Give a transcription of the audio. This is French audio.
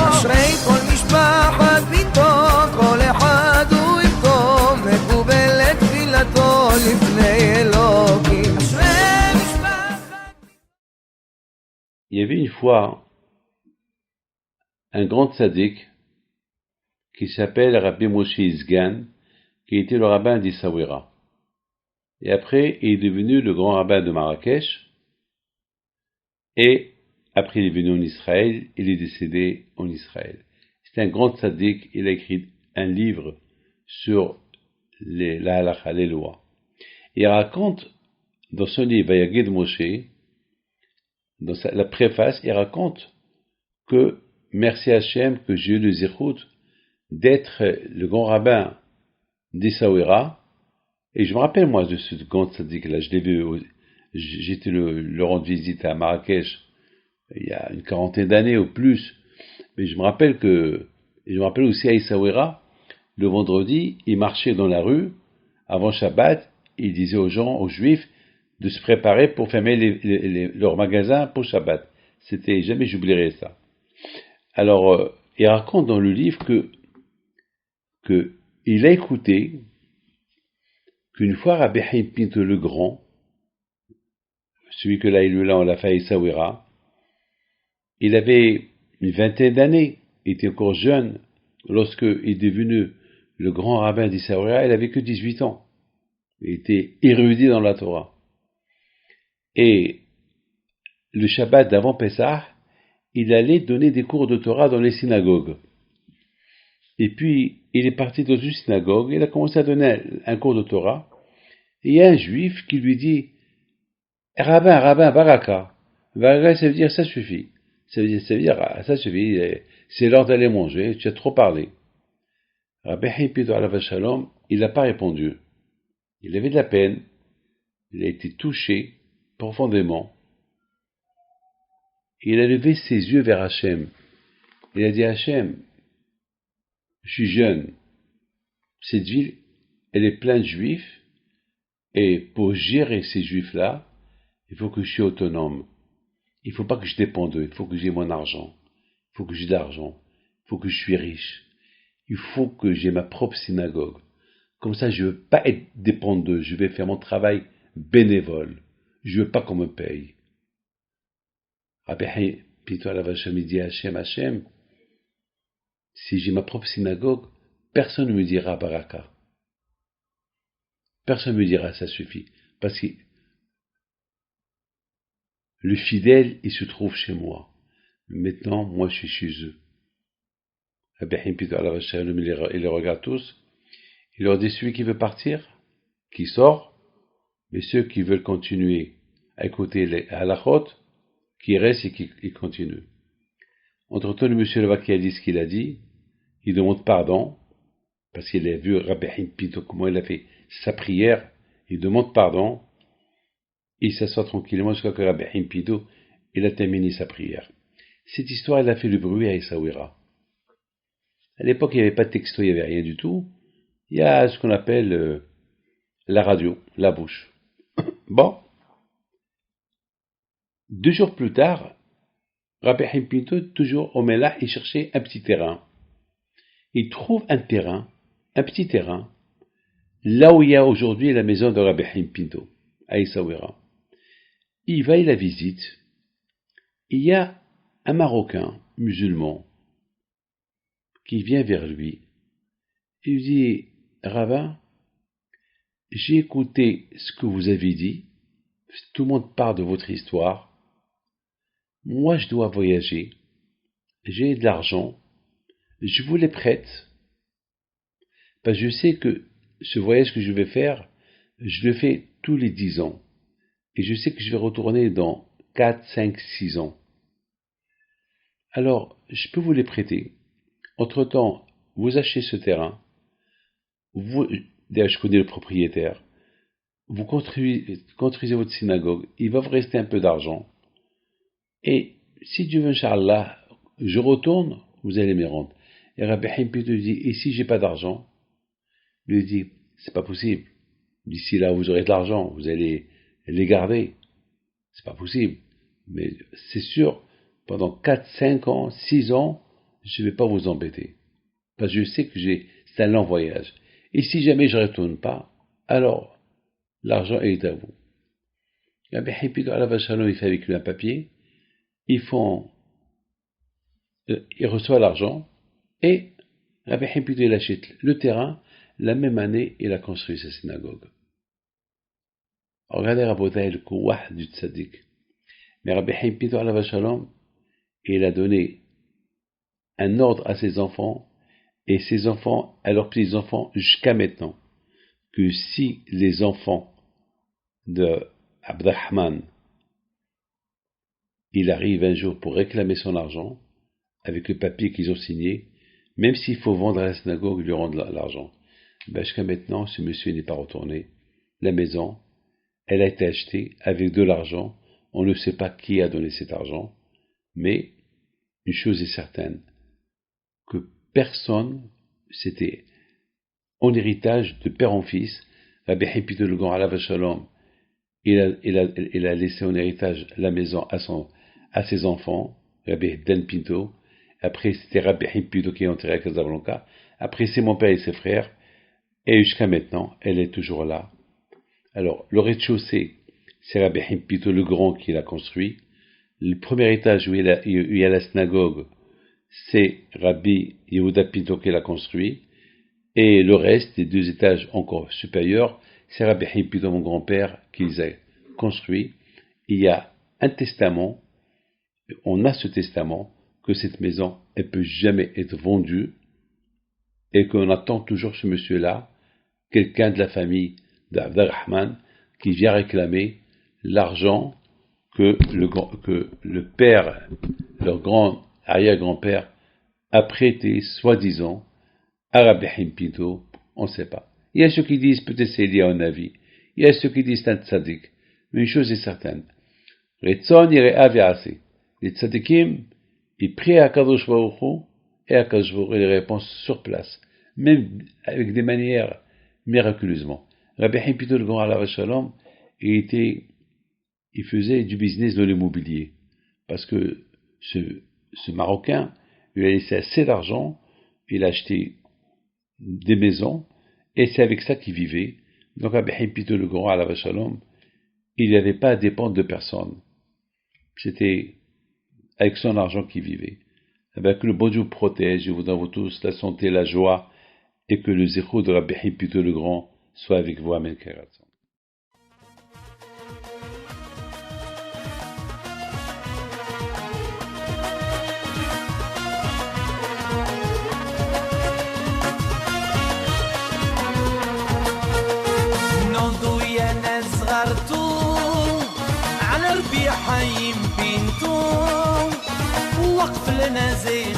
אשרי כל משפחת ביתו, כל אחד הוא יבכו, מקובל את תפילתו לפני אלוקים. אשרי משפחת. Il y avait une fois un grand tzaddik qui s'appelle Rabbi Moshe Isgan, qui était le rabbin d'Issaouira. Et après, il est devenu le grand rabbin de Marrakech. Et après, il est venu en Israël, il est décédé en Israël. C'est un grand tzaddik, il a écrit un livre sur la halakha, les lois. Il raconte, dans son livre, Vayagid Moshe, dans la préface, il raconte que, merci Hachem, que j'ai eu le zéchout d'être le grand rabbin d'Issaouira. Et je me rappelle, moi, de ce grand tzaddik-là, je l'ai vu, j'étais le rendre visite à Marrakech, il y a une quarantaine d'années ou plus, mais je me rappelle aussi à Essaouira, le vendredi, il marchait dans la rue, avant Shabbat, il disait aux gens, aux Juifs, de se préparer pour fermer leurs magasins pour Shabbat. Jamais j'oublierai ça. Alors, il raconte dans le livre que il a écouté qu'une fois Rabbi Haïm Pinto le Grand, celui que là on l'a fait à Essaouira, il avait une vingtaine d'années, il était encore jeune, lorsqu'il est devenu le grand rabbin d'Issaouira, il avait que 18 ans. Il était érudit dans la Torah. Et le Shabbat d'avant Pessah, il allait donner des cours de Torah dans les synagogues. Et puis, il est parti dans une synagogue, il a commencé à donner un cours de Torah, et il y a un juif qui lui dit, Rabbin, baraka. Baraka, ça veut dire, ça suffit. Ça veut dire, ça suffit, c'est l'heure d'aller manger, tu as trop parlé. Rabbi Haïm Pinto alav shalom, il n'a pas répondu. Il avait de la peine, il a été touché profondément. Il a levé ses yeux vers Hachem. Il a dit, Hachem, je suis jeune, cette ville, elle est pleine de juifs, et pour gérer ces juifs-là, il faut que je sois autonome. Il ne faut pas que je dépende d'eux, il faut que j'ai mon argent, il faut que j'ai de l'argent, il faut que je suis riche, il faut que j'ai ma propre synagogue. Comme ça, je ne veux pas être dépendant d'eux, je vais faire mon travail bénévole, je ne veux pas qu'on me paye. Rabbi Haïm Pinto alav shalom dit Hachem, si j'ai ma propre synagogue, personne ne me dira baraka. Personne ne me dira ça suffit, parce que le fidèle, il se trouve chez moi. Maintenant, moi, je suis chez eux. Rabbi Haïm Pinto alav shalom, il les regarde tous. Il leur dit, celui qui veut partir, qui sort, mais ceux qui veulent continuer à écouter les halachot, qui restent et qui continuent. Entre-temps, le monsieur là-bas qui a dit ce qu'il a dit, il demande pardon, parce qu'il a vu Rabbi Haïm Pinto, comment il a fait sa prière, il demande pardon, il s'assoit tranquillement jusqu'à ce que Rabbi Haïm Pinto, il a terminé sa prière. Cette histoire, elle a fait le bruit à Essaouira. À l'époque, il n'y avait pas de texto, il n'y avait rien du tout. Il y a ce qu'on appelle la radio, la bouche. Bon. 2 jours plus tard, Rabbi Haïm Pinto, toujours au Mellah, il cherchait un petit terrain. Il trouve un petit terrain, là où il y a aujourd'hui la maison de Rabbi Haïm Pinto, à Essaouira. Il va, il la visite. Il y a un Marocain musulman qui vient vers lui. Il lui dit, Rabbin, j'ai écouté ce que vous avez dit, tout le monde parle de votre histoire, moi je dois voyager, j'ai de l'argent, je vous les prête, parce que je sais que ce voyage que je vais faire, je le fais tous les 10 ans, et je sais que je vais retourner dans 4, 5, 6 ans. Alors, je peux vous les prêter. Entre-temps, vous achetez ce terrain, d'ailleurs je connais le propriétaire, vous construisez votre synagogue, il va vous rester un peu d'argent, et si Dieu veut, Inch'Allah, je retourne, vous allez me rendre. Et Rabbi Haïm Pinto dit, et si j'ai pas d'argent? Il lui dit, c'est pas possible, D'ici là, vous aurez de l'argent, vous allez les garder. C'est pas possible. Mais c'est sûr, pendant 4, 5 ans, 6 ans, je ne vais pas vous embêter. Parce que je sais que c'est un long voyage. Et si jamais je ne retourne pas, alors l'argent est à vous. Rabbi Hipido Alav Shalom, il fait avec lui un papier. Il reçoit l'argent et Rabbi Hipido il achète le terrain. La même année, il a construit sa synagogue. Regardez Rabotai le kouah du tzaddik. Mais Rabbi Hipido Alav Shalom, il a donné un ordre à ses enfants et ses enfants à leurs petits-enfants jusqu'à maintenant, que si les enfants de Abdurrahman, il arrive un jour pour réclamer son argent, avec le papier qu'ils ont signé, même s'il faut vendre à la synagogue, ils lui rendent l'argent. Jusqu'à maintenant, ce monsieur n'est pas retourné. La maison, elle a été achetée avec de l'argent. On ne sait pas qui a donné cet argent, mais une chose est certaine, que personne, c'était en héritage de père en fils. Rabbi Hipido le Grand Alav Shalom, il a laissé en héritage la maison à ses enfants, Rabbi Dan Pinto. Après, c'était Rabbi Hipido qui est enterré à Casablanca. Après, c'est mon père et ses frères. Et jusqu'à maintenant, elle est toujours là. Alors, le rez-de-chaussée, c'est Rabbi Hipido le Grand qui l'a construit. Le premier étage où il y a la synagogue, c'est Rabbi Yehuda Pinto qui l'a construit. Et le reste, les 2 étages encore supérieurs, c'est Rabbi Hipido, mon grand-père, qui les a construits. Il y a un testament, on a ce testament, que cette maison, elle ne peut jamais être vendue, et qu'on attend toujours ce monsieur-là, quelqu'un de la famille d'Abdurrahman, qui vient réclamer l'argent que le père, leur grand arrière-grand-père, a prêté, soi-disant, à Rabbi Hipido, on ne sait pas. Il y a ceux qui disent peut-être c'est lié à un avis. Il y a ceux qui disent c'est un tzaddik. Mais une chose est certaine. Retzon yire'a ve'aseh. Les tzaddikim, ils prient à Kadosh Baruch Hu, et à Kadosh Baruch Hu, les réponses sur place. Même avec des manières miraculeusement. Rabbi Hipido le Grand Alav Shalom, il faisait du business de l'immobilier. Parce que ce Marocain lui a laissé assez d'argent, il a acheté des maisons, et c'est avec ça qu'il vivait. Donc Rabbi Hipido le Grand Alav Shalom, il n'avait pas à dépendre de personne. C'était avec son argent qu'il vivait. Que le bon Dieu protège, je vous donne tous la santé, la joie, et que le zéro de Rabbi Hipido le Grand soit avec vous. Amen. حيم بنتو وقف لنا زي